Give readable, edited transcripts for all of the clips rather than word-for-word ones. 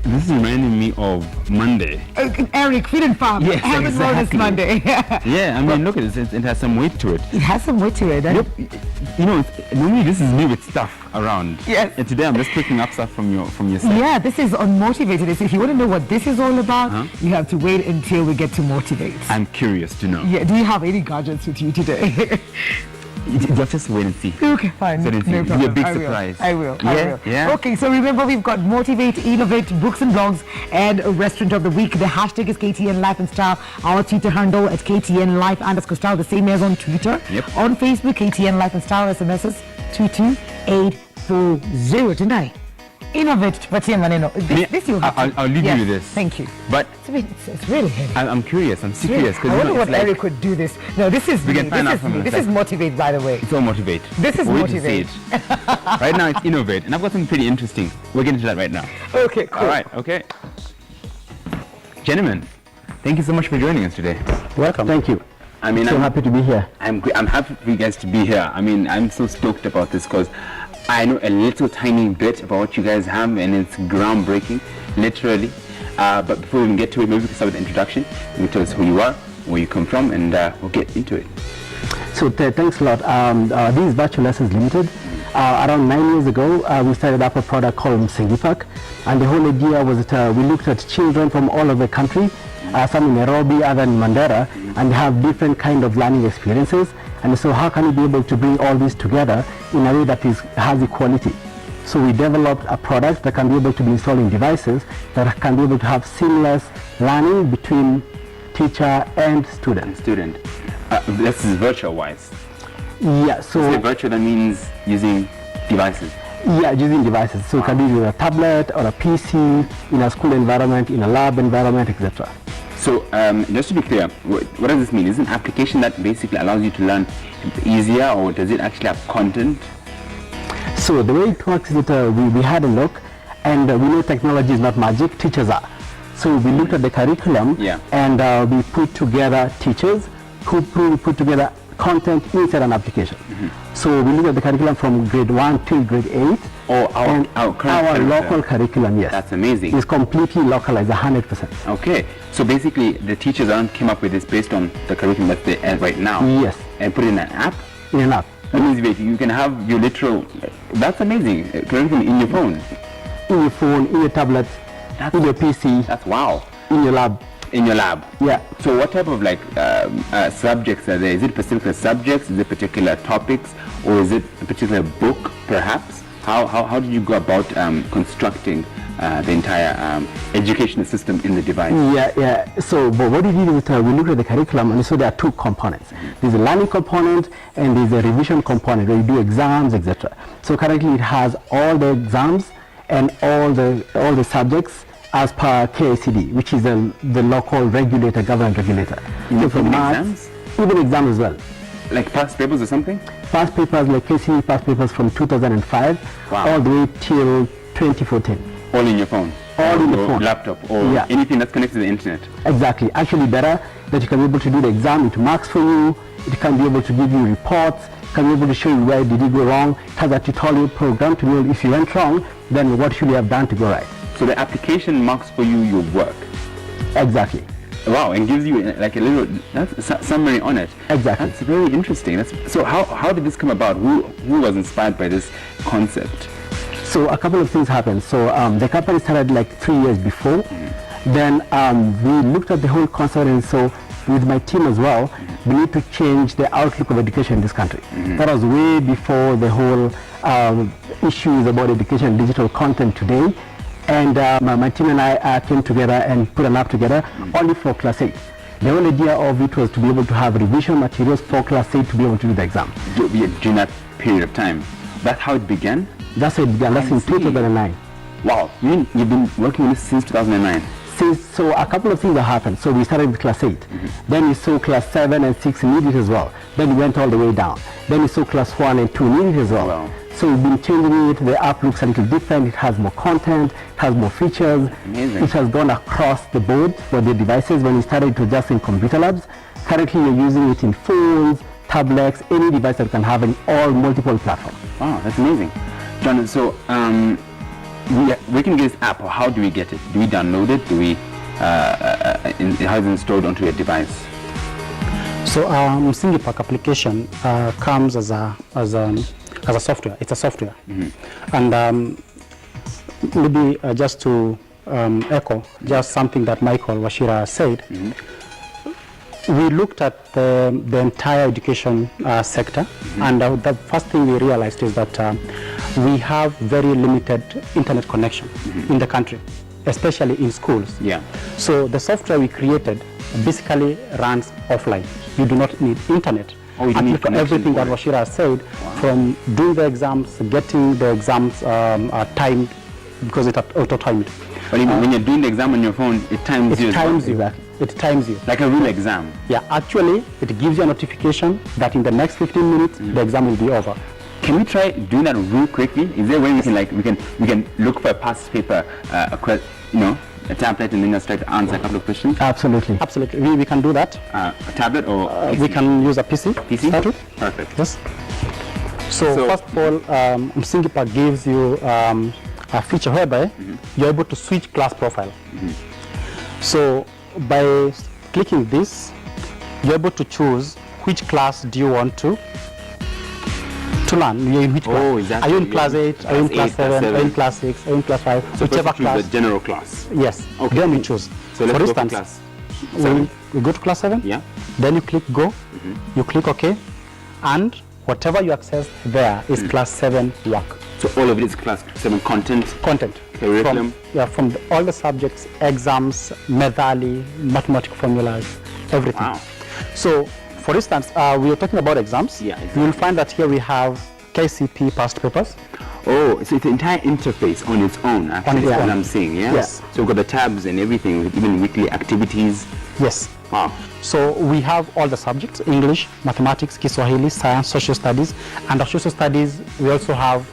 This is reminding me of Monday. Eric, feed and farm. Yes, haven't exactly. Monday. Yeah, I mean, look at it. It has some weight to it. It has some weight to it. Yep. You know, normally this is me with stuff around. Yes. And today I'm just picking up stuff from your site. Yeah, this is on Motivated. So if you want to know what this is all about, you have to wait until we get to Motivate. I'm curious to know. Yeah. Do you have any gadgets with you today? Just wait and see. Okay, fine. So No it'll be a big surprise. I will. Yeah. Okay, so remember we've got Motivate, Innovate, Books and Blogs, and Restaurant of the Week. The hashtag is KTN Life and Style. Our Twitter handle at KTN Life _Style, the same as on Twitter. Yep. On Facebook, KTN Life and Style, SMSs 22840. Tendai. Innovate, this you have. I'll leave you with this. Thank you. But it's really heavy. I'm curious. I'm serious. I wonder what Eric would do this. No, this is we can find out This is Motivate, by the way. It's all Motivate. This is Motivate. Right now it's Innovate, and I've got something pretty interesting. We're getting to that right now. Okay, cool. All right, okay. Gentlemen, thank you so much for joining us today. Welcome. Thank you. I mean, I'm happy to be here. I'm happy for you guys to be here. I mean, I'm so stoked about this because I know a little tiny bit about what you guys have, and it's groundbreaking, literally. But before we even get to it, maybe we can start with the introduction. You can tell us who you are, where you come from, and we'll get into it. So thanks a lot. This is Virtual Lessons Limited. Around 9 years ago, we started up a product called MsingiPACK, and the whole idea was that we looked at children from all over the country, some in Nairobi, other in Mandera, and they have different kind of learning experiences. And so how can we be able to bring all this together in a way that has equality? So we developed a product that can be able to be installed in devices that can be able to have seamless learning between teacher and student. This is virtual-wise. Yeah, so... virtual, that means using devices. Yeah, using devices. So you can do it with a tablet or a PC, in a school environment, in a lab environment, etc. So just to be clear, what does this mean? Is it an application that basically allows you to learn easier, or does it actually have content? So the way it works is that we had a look, and we know technology is not magic, teachers are. So we looked at the curriculum, and we put together teachers who put together content inside an application. So we look at the curriculum from grade 1 till grade 8. Our local curriculum, yes. That's amazing. It's completely localized, 100%. Okay, so basically the teachers came up with this based on the curriculum that's there right now. Yes. And put it in an app? In an app. That means you can have your literal, that's amazing, curriculum in your phone. In your phone, in your tablet, in your PC. That's wow. In your lab. In your lab? Yeah. So what type of subjects are there? Is it particular subjects, is it particular topics, or is it a particular book perhaps? How did you go about constructing the entire educational system in the device? Yeah. So what we did is we looked at the curriculum, and so there are two components. There's a learning component and there's a revision component where you do exams, etc. So currently it has all the exams and all the subjects as per KICD, which is the local regulator, government regulator. Even exams? Even exams as well. Like past papers or something? Past papers, like KCD past papers from 2005 all the way till 2014. All in your phone? All in the phone. Laptop or anything that's connected to the internet? Exactly. Actually better that you can be able to do the exam, it marks for you, it can be able to give you reports, can be able to show you where did you go wrong, it has a tutorial program to know if you went wrong, then what should you have done to go right. So the application marks for you your work? Exactly. Wow, and gives you like a little summary on it. Exactly. That's very interesting. So how did this come about? Who was inspired by this concept? So a couple of things happened. So the company started like 3 years before. Then we looked at the whole concept, and so with my team as well, we need to change the outlook of education in this country. That was way before the whole issues about education and digital content today. And my team and I came together and put an app together only for Class 8. The whole idea of it was to be able to have revision materials for Class 8 to be able to do the exam. During that period of time? That's how it began? That's how it began. That's in 2009. Wow. You mean you've been working on this since 2009? So a couple of things that happened. So we started with Class 8. Then we saw Class 7 and 6 need it as well. Then we went all the way down. Then we saw Class 1 and 2 need it as well. Wow. So we've been changing it. The app looks a little different. It has more content. It has more features. Amazing. It has gone across the board for the devices. When we started, it was just in computer labs. Currently, we're using it in phones, tablets, any device that can have in all multiple platforms. Wow, that's amazing. John, so we can get this app, or how do we get it? Do we download it? Do we how is it installed onto your device? So MsingiPACK application comes as a software. It's a software, and maybe just to echo just something that Michael Wachira said. We looked at the entire education sector, and the first thing we realized is that we have very limited internet connection in the country, especially in schools. Yeah. So the software we created basically runs offline. You do not need internet. Oh, you don't need for connection everything for that it. Wachira said, from doing the exams, getting the exams timed, because it auto-timed. But when you're doing the exam on your phone, it times you. It times you. Exactly. It times you. Like a real exam. Yeah, actually, it gives you a notification that in the next 15 minutes, the exam will be over. Can we try doing that real quickly? Is there a way we can look for a past paper, a tablet, and then just try to answer a couple of questions? Absolutely. Absolutely, we can do that. A tablet or PC? We can use a PC. PC? Start with. Perfect. Yes. So first of all, MsingiPACK gives you a feature whereby you're able to switch class profile. So by clicking this, you're able to choose which class do you want to learn. You're in which class? Oh, exactly. Are you in class 8? Are you in class 7? Are you in class 6? Are you in class 5? So Whichever first you choose class. the general class. Yes. Okay. Then we choose. So let's For go instance, for class 7. we go to class 7. Yeah. Then you click go. You click OK, and whatever you access there is class 7 work. So all of it is class 7 content. Curriculum. From all the subjects, exams, methali, mathematical formulas, everything. Wow. So, for instance, we are talking about exams. Yeah, exactly. You will find that here we have KCP past papers. Oh, so it's the entire interface on its own, actually, its is what own. I'm seeing, yeah? Yes. So we've got the tabs and everything, with even weekly activities. Yes. Wow. So we have all the subjects: English, mathematics, Kiswahili, science, social studies, and our social studies we also have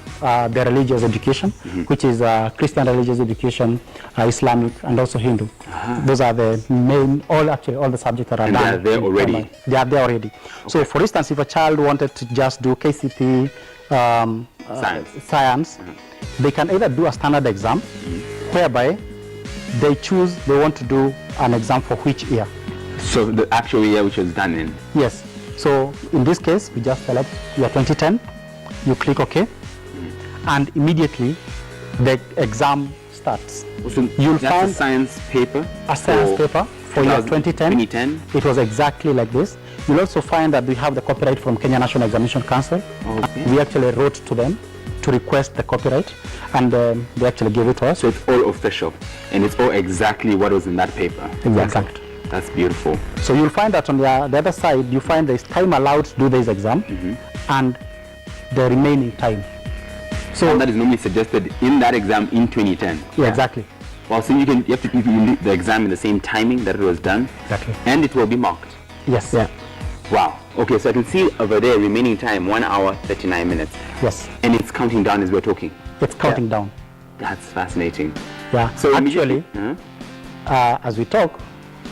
the religious education, which is Christian religious education, Islamic, and also Hindu. Those are the main, all the subjects that are And done. they are there already? They are there already. So for instance, if a child wanted to just do KCP science, they can either do a standard exam, whereby they choose they want to do an exam for which year. So the actual year which was done in. Yes. So in this case, we just select year 2010. You click OK, and immediately the exam starts. So You'll that's find a science paper? a science paper for year 2010. 2010? It was exactly like this. You'll also find that we have the copyright from Kenya National Examination Council. Okay. We actually wrote to them to request the copyright, and they actually gave it to us. So it's all official, and it's all exactly what was in that paper. Exactly. That's beautiful. So you'll find that on the other side, you find there's time allowed to do this exam, and the remaining time. So And that is normally suggested in that exam in 2010. yeah, exactly. Well, so you have to do the exam in the same timing that it was done. Exactly. And it will be marked. Yes. Yeah. Wow. Okay, so I can see over there remaining time 1 hour 39 minutes. Yes. And it's counting down as we're talking. It's counting down. That's fascinating. Yeah. So So immediately- actually, Huh? as we talk,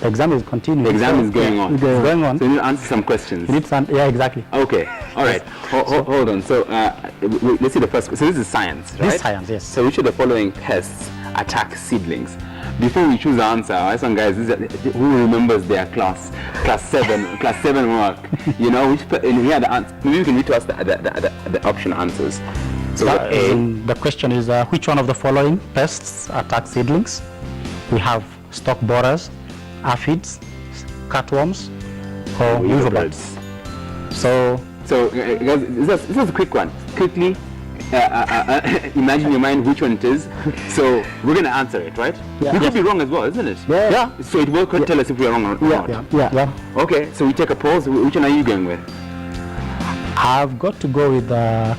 the exam is continuing. The exam So, is going on. It's going on. So you need to answer some questions. You need some, yeah, exactly. Okay. All right. Hold on. So let's see the first. So this is science, right? This is science, yes. So which of the following pests attack seedlings? Before we choose the answer, I have some guys who remembers their class 7 work. You know, and here are the answers. Maybe you can read to us the option answers. So The question is, which one of the following pests attack seedlings? We have stalk borers, aphids, cutworms, or weaverbirds. So guys, this is a quick one. Quickly, imagine in your mind which one it is. So we're gonna answer it, right? Yeah. We could be wrong as well, isn't it? yeah. So it will tell us if we are wrong or not. Yeah. Okay, so we take a pause. Which one are you going with? I've got to go with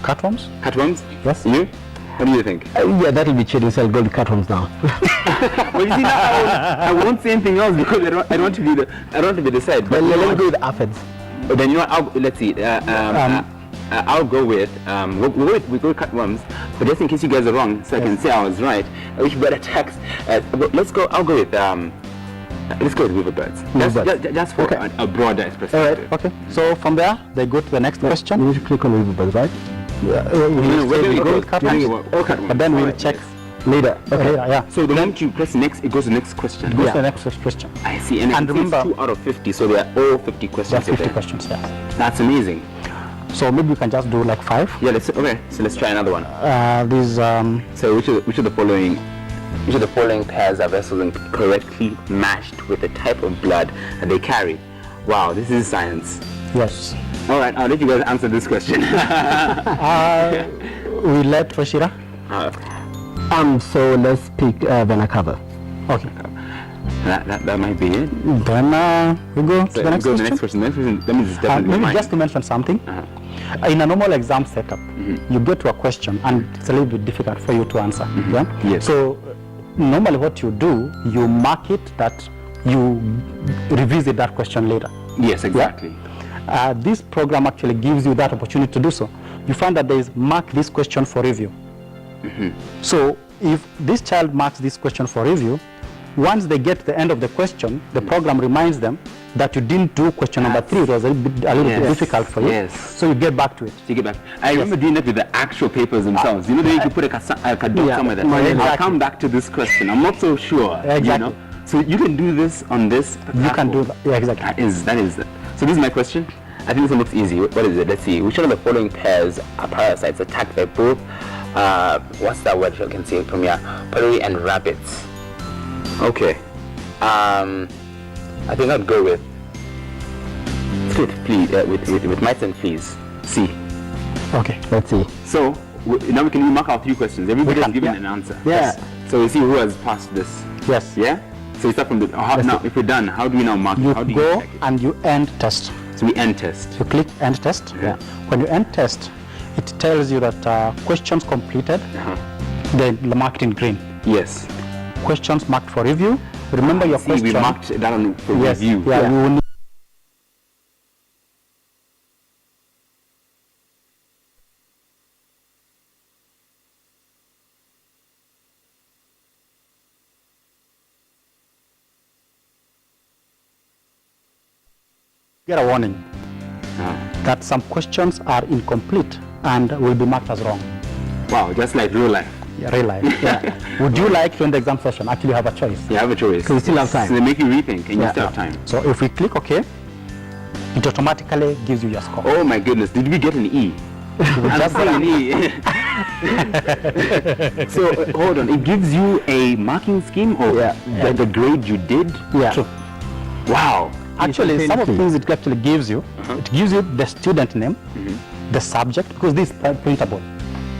cutworms. Cutworms? Yes. You? What do you think? Yeah, that'll be cheating, so I'll go to cartons now. Well, you see, now I won't say anything else because I don't want to be the side. But Let me go with aphids. But then you know what? Let's see. I'll go with we go with cutworms. But just in case you guys are wrong, so I can say I was right. Which bird attacks? Let's go. I'll go with let's go with weaverbirds. Just for a broader perspective. All right. Okay. So from there, they go to the next question. You need to click on weaverbirds, right? Whether we go with cutworms, cutworms. but then we'll check Later. Okay. Later, yeah. So the moment you press next, it goes to the next question. Goes to the next question. I see. And remember, it's 2 out of 50, so they are all 50 There are questions. 50 there. questions, yeah. That's amazing. So maybe you can just do like 5. Yeah, let's try another one. These So which of the following pairs are vessels correctly matched with the type of blood that they carry? Wow, this is science. yes. All right, I'll let you guys answer this question. We let Rashira. So let's pick vena cava. Okay. That might be it. Then we go to So the next go to question. the next question. The next question, that means it's definitely Maybe mine. just to mention something. In a normal exam setup, you get to a question and it's a little bit difficult for you to answer. Yeah. Yes. So normally what you do, you mark it that you revisit that question later. Yes, exactly. This program actually gives you that opportunity to do so. You find that there is mark this question for review. So if this child marks this question for review, once they get to the end of the question, the program reminds them that you didn't do question number 3. It was a little bit difficult for you. Yes. So you get back to it. So you get back. I remember doing that with the actual papers themselves. You know, they could put a dot somewhere there. Exactly. I'll come back to this question. I'm not so sure. Exactly. You know? So you can do this on this. You can do that. Yeah, exactly. That is it. So this is my question. I think this one looks easy. What is it? Let's see. Which one of the following pairs are parasites attacked by both? What's that word you can see from here? Pottery and rabbits. Okay. I think I'd go with with mice and fleas. C. Okay. Let's see. So now we can mark our 3 questions. Everybody has can, given yeah. an answer. Yeah. Yes. So we see who has passed this. Yes. Yeah. So we start from the now. If we're done, how do we now mark? You How do you go check it? and you end test. So we end test. You click end test. Yeah. When you end test, it tells you that questions completed, they marked in green. Yes. Questions marked for review. Remember your See, question. we marked that on for Yes. review. Yeah. You will need get a warning that some questions are incomplete and will be marked as wrong. Wow, just like real life. Yeah, real life. Yeah. Would you like to end the exam session? Actually, you have a choice. You have a choice. So we still have time. So they make you rethink, and you Yeah. still have time. So if we click OK, it automatically gives you your score. Oh my goodness, did we get an E? I'm just saying an E. So hold on, it gives you a marking scheme or the grade you did? Yeah. True. Wow. Actually, some of the things it actually gives you, it gives you the student name, the subject, because this is printable.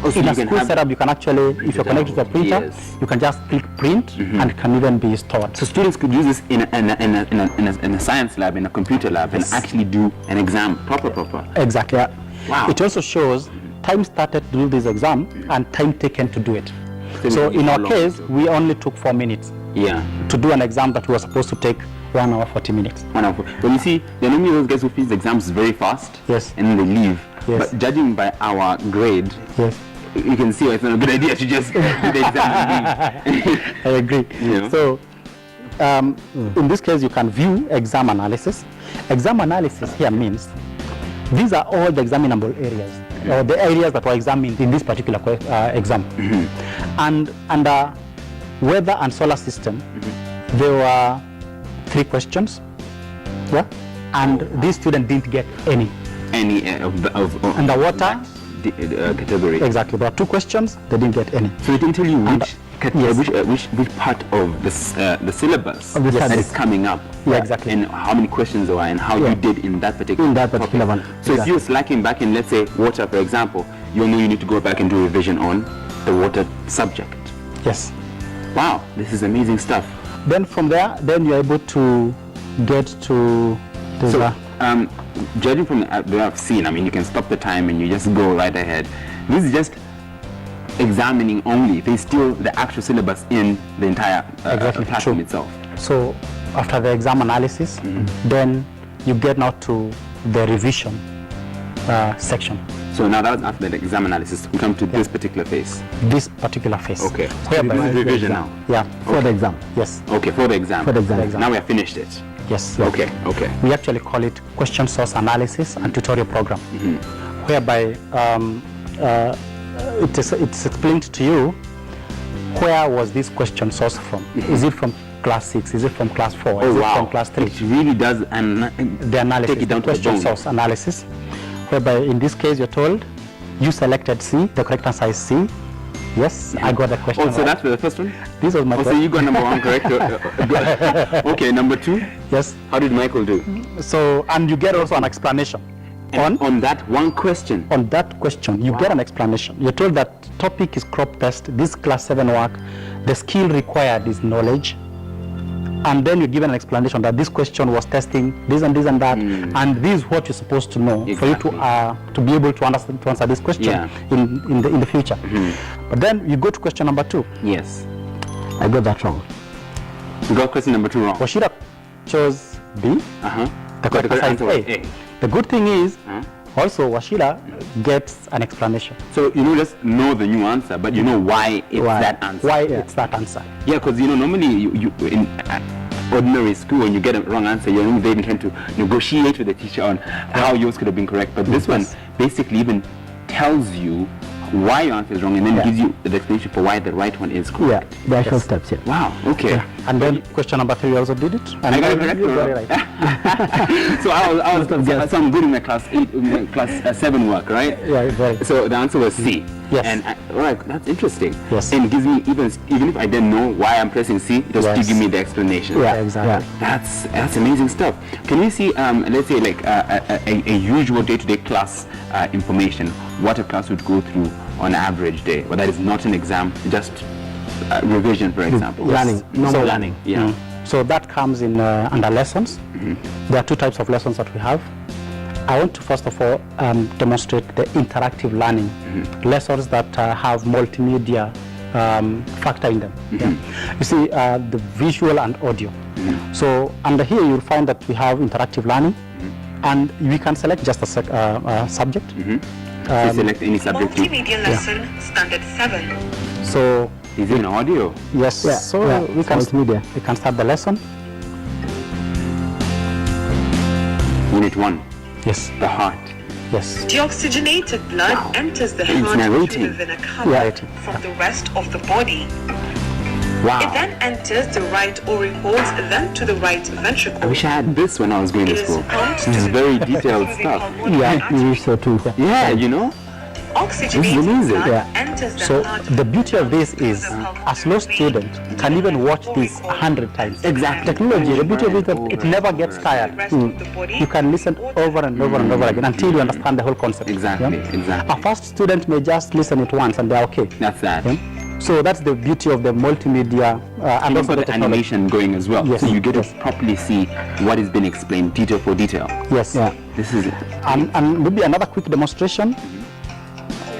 Oh, so In you a can school have- setup, you can actually, if you're connected to a printer, Yes. you can just click print and it can even be stored. So students could use this in a science lab, in a computer lab, and actually do an exam proper. Exactly. Wow. It also shows time started to do this exam and time taken to do it. So in how our long case, it took. we only took 4 minutes Yeah. to do an exam that we were supposed to take 1 hour 40 minutes. Wonderful. When you see, there are normally those guys who finish the exams very fast, Yes. and then they leave. Yes. But judging by our grade, Yes, you can see why it's not a good idea to just do the exam and leave. I agree. Yeah. So in this case, you can view exam analysis. Exam analysis here means these are all the examinable areas, or the areas that were examined in this particular exam. And under weather and solar system, there were 3 questions. Yeah, and this student didn't get any. Any of Underwater, category. exactly. There are 2 questions, they didn't get any. So it didn't tell you Yes. which part of this the syllabus Of the that syllabus. is coming up. Yeah, exactly. And how many questions there were and how you did in that particular topic. one. So if you're slacking back in, let's say, water, for example, you'll know you need to go back and do revision on the water subject. Yes. Wow, this is amazing stuff. Then from there, then you're able to get to the So, judging from the way I've seen, I mean, you can stop the time and you just go right ahead. This is just examining only. There's still the actual syllabus in the entire Exactly, platform true. itself. So after the exam analysis, then you get now to the revision section. So now that was after the exam analysis, we come to this particular phase. This particular phase. Okay. Whereby- This is revision now. Yeah. For the exam. Yes. Okay, for the exam. For the exam. Now we have finished it. Yes. Okay, okay. We actually call it question source analysis and tutorial program, whereby it's explained to you where was this question sourced from? Is it from class 6? Is it from class 4? Oh, is it wow. from class 3? It really does The analysis, take it down the to the question bone. source analysis, whereby in this case you're told you selected C, the correct answer is C. Yes, I got the question Oh, so right. that's for the first one? This was my Oh, so question. you got number 1 correct. Okay, number 2. Yes. How did Michael do? So, and you get also an explanation. On that one question. On that question, you get an explanation. You're told that topic is crop test, this class 7 work, the skill required is knowledge, and then you're given an explanation that this question was testing this and this and that, and this is what you're supposed to know for you to be able to understand to answer this question in the future. But then you go to question number 2. Yes. I got that wrong. You got question number 2 wrong. Washira chose B. The correct answer is A. The good thing is, also Washira gets an explanation. So you know, just know the new answer, but you know why it's that answer. Why it's that answer. Yeah, because you know, normally you in ordinary school, when you get a wrong answer, you're even trying to negotiate with the teacher on how yours could have been correct. But this one basically even tells you why your answer is wrong, and then gives you the explanation for why the right one is correct. Yeah, the actual steps. Yeah. Wow. Okay. And then question number 3 also did it. And I got it correct. You got it right. So so I'm good in my class 7 work, right? Yeah, very. So the answer was C. Yes. And all right, that's interesting. Yes. And it gives me even if I didn't know why I'm pressing C, it just still give me the explanation. Yeah, exactly. That's amazing stuff. Can we see let's say like a usual day-to-day class information, what a class would go through on an average day? Well, that is not an exam, just revision, for example. Learning. Normal learning. Yeah. So that comes in under lessons. There are 2 types of lessons that we have. I want to first of all demonstrate the interactive learning lessons that have multimedia factor in them. You see the visual and audio. So under here you'll find that we have interactive learning, and we can select just a subject. Select any subject. Multimedia lesson standard 7. So is it an audio? yes, Yeah, so yeah, we can multimedia. we can start the lesson. Unit 1. Yes, The heart. yes. Deoxygenated blood enters the It's heart narrating. through the vena cava Yeah. from the rest of the body. Wow. It then enters the right auricules, then to the right I ventricle. wish I had this when I was going It to is school. pumped This is to very the detailed through the stuff. pulmonary Yeah, artery. you so too. Yeah, you know. Oxygenated amazing. blood Yeah. enters the So heart the beauty of this is, through the pulmonary as no vein student to can the even right watch this auricle. 100 times. Exactly. Technology, the beauty of it is that it Over never and gets over. tired. The rest of the body. You can listen over and over and over again until you understand the whole concept. Exactly, exactly. A first student may just listen it once and they're okay. That's that. Yeah? So that's the beauty of the multimedia and And also also the the technology. animation going as well. Yes, So you get yes. to properly see what is being explained detail for detail. Yes. Yeah. This is And maybe another quick demonstration.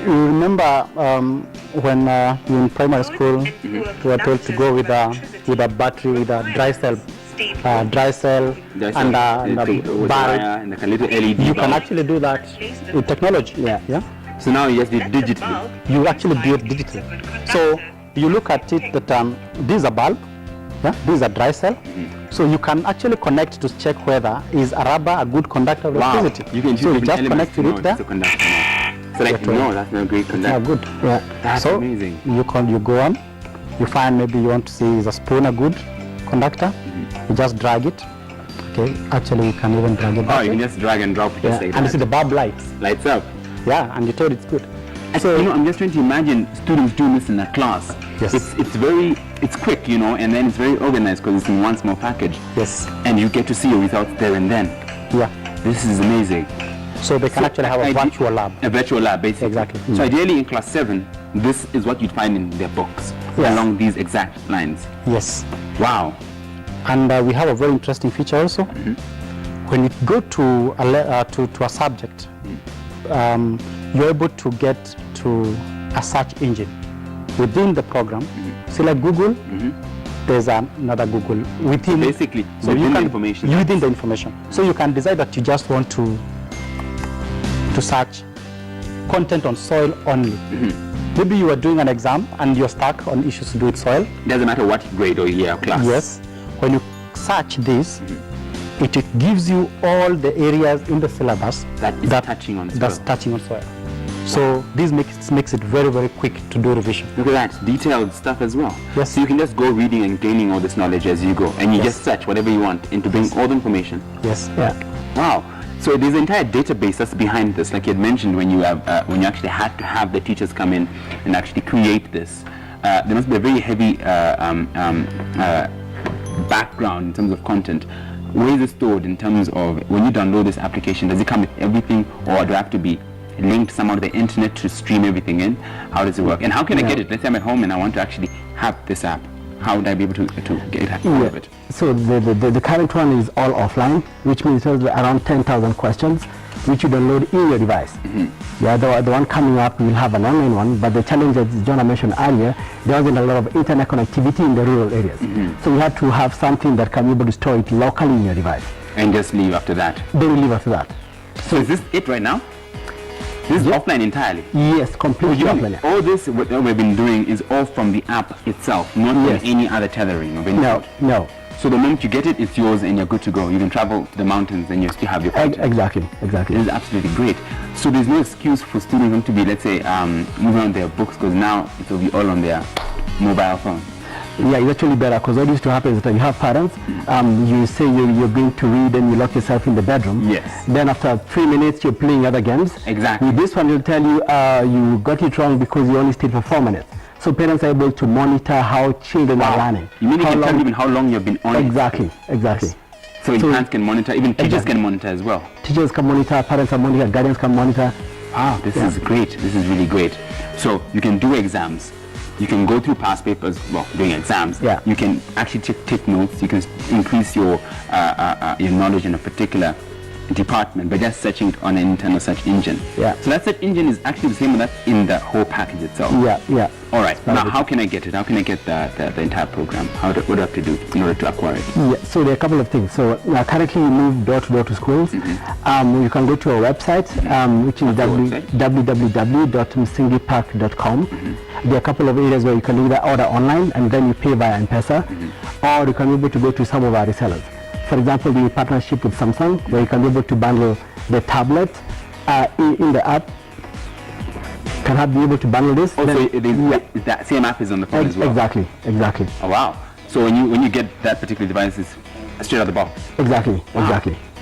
You remember when you were in primary school, we were told to go with a battery, with a dry cell, There's and a a thing with the bulb. wire and a little LED You bulb. can actually do that with technology. Yeah. So now you just did digitally. You actually do it digitally. So you look at it that this is a bulb, this is a dry cell. So you can actually connect to check whether is a rubber a good conductor of Wow. electricity. You can so you choose just connect with it there. to conduct. So like no, that's not a great Yeah, conductor. good. Yeah. That's So amazing. you go on, you find maybe you want to see is a spoon a good conductor. You just drag it. Okay, actually you can even drag it Oh, back. you can just drag and drop just like And you see that. the bulb lights. Lights up. Yeah, and you told it's good. So you know, I'm just trying to imagine students doing this in a class. Yes. It's quick, you know, and then it's very organized because it's in one small package. Yes. And you get to see your results there and then. Yeah. This is amazing. So they can actually have a virtual lab. A virtual lab, basically. Exactly. So ideally in class 7, this is what you'd find in their books, Yes. along these exact lines. Yes. Wow. And we have a very interesting feature also. When you go to a subject, you're able to get to a search engine within the program. See, like Google, there's another Google within. Basically, so within you the can, information. Within the information. So you can decide that you just want to search content on soil only. Maybe you are doing an exam and you're stuck on issues to do with soil. Doesn't matter what grade or year or class. Yes. When you search this, it gives you all the areas in the syllabus That is touching on that's soil. touching on soil. So this makes it very, very quick to do revision. Look at that, detailed stuff as well. Yes. So you can just go reading and gaining all this knowledge as you go, and you just search whatever you want and to bring all the information. Yes. Yeah. Wow. So there's an entire database that's behind this, like you had mentioned when you have when you actually had to have the teachers come in and actually create this. There must be a very heavy background in terms of content. Where is it stored in terms of when you download this application? Does it come with everything, or do I have to be linked somehow to the internet to stream everything in? How does it work? And how can I get it? Let's say I'm at home and I want to actually have this app. How would I be able to get hold of it? So the current one is all offline, which means there's around 10,000 questions, which you download in your device. Yeah, the one coming up will have an online one, but the challenge, as Jonah mentioned earlier, there wasn't a lot of internet connectivity in the rural areas. So we had to have something that can be able to store it locally in your device. And just leave after that. Then we leave after that. So is this it right now? This is offline entirely? Yes, completely offline. All this, what we've been doing is all from the app itself, not from any other tethering of any sort. No. So the moment you get it, it's yours and you're good to go. You can travel to the mountains and you still have your content. Exactly. This is absolutely great. So there's no excuse for students not to be, let's say, moving on their books, because now it will be all on their mobile phone. Yeah, it's actually better, because what used to happen is that you have parents, you say you're going to read and you lock yourself in the bedroom. Yes. Then after 3 minutes, you're playing other games. Exactly. With this one, they'll tell you you got it wrong because you only stayed for 4 minutes. So parents are able to monitor how children are learning. You mean you can tell even how long you've been on Exactly. So parents can monitor, even teachers can monitor as well. Teachers can monitor, parents can monitor, guardians can monitor. Wow, this is great. This is really great. So you can do exams. You can go through past papers, doing exams. Yeah. You can actually take notes. You can increase your knowledge in a particular department by just searching it on an internal search engine. Yeah. So that search engine is actually the same as that in the whole package itself. Yeah. All right. Now, how can I get it? How can I get the entire program? What do I have to do in order to acquire it? Yeah. So there are a couple of things. So currently we move door to door to schools. You can go to our website, which is www.MsingiPACK.com. There are a couple of areas where you can either order online and then you pay via M-Pesa, or you can be able to go to some of our resellers. For example, the partnership with Samsung, where you can be able to bundle the tablet in the app. Can be able to bundle this. Also, that same app is on the phone as well. Exactly. Oh wow! So when you get that particular device, it's straight out of the box. Exactly.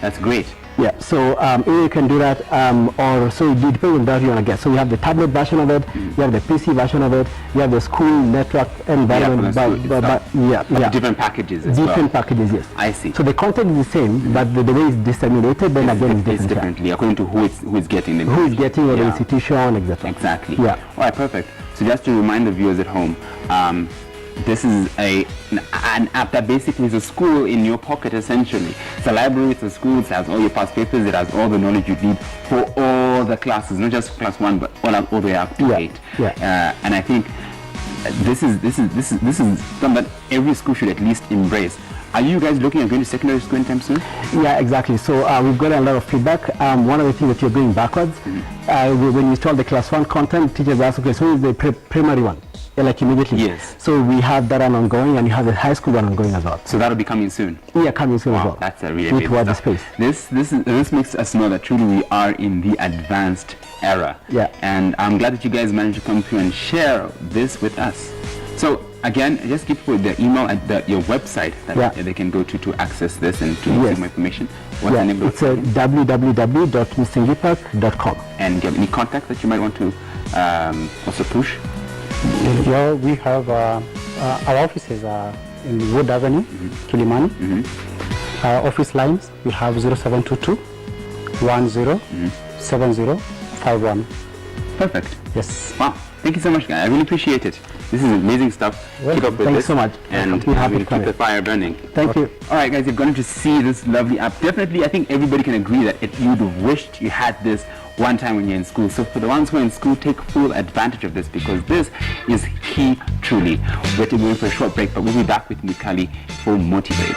That's great. Yeah, so you can do that, or so it depends on that you want to get. So you have the tablet version of it, you have the PC version of it, you have the school network environment. Different packages as Different packages, yes. I see. So the content is the same, but the way it's disseminated, then again, is different. Differently, according to who is getting the who is getting, or the institution, etc. Exactly. Yeah. All right, perfect. So just to remind the viewers at home, this is an app that basically is a school in your pocket, essentially. It's a library, it's a school, it has all your past papers, it has all the knowledge you need for all the classes, not just class 1, but all the way up to 8. Yeah. And I think this is something that every school should at least embrace. Are you guys looking at going to secondary school anytime soon? Yeah, exactly. So we've got a lot of feedback. One of the things that you're going backwards, when you install the class 1 content, teachers ask, okay, so is the primary one? Like immediately. Yes. So we have that one ongoing, and you have the high school one ongoing as well. So that'll be coming soon? Yeah, coming soon as well. That's a really towards the space. This makes us know that truly we are in the advanced era. Yeah. And I'm glad that you guys managed to come through and share this with us. So again, just give people the email at your website that they can go to access this and to receive more information. What's the name of it? It's www.MsingiPACK.com. And do you have any contact that you might want to also push? Yeah, we have our offices are in Wood Avenue, Kilimani. Our office lines, we have 0722 10 7051. Perfect. Yes. Wow. Thank you so much, guys. I really appreciate it. This is amazing stuff. Keep up with Thanks this. so much. And keep the fire burning. Thank you. All right, guys, you're going to see this lovely app. Definitely, I think everybody can agree that you'd have wished you had this one time when you're in school. So for the ones who are in school, take full advantage of this, because this is key, truly. We're going for a short break, but we'll be back with Mikali for Motivate.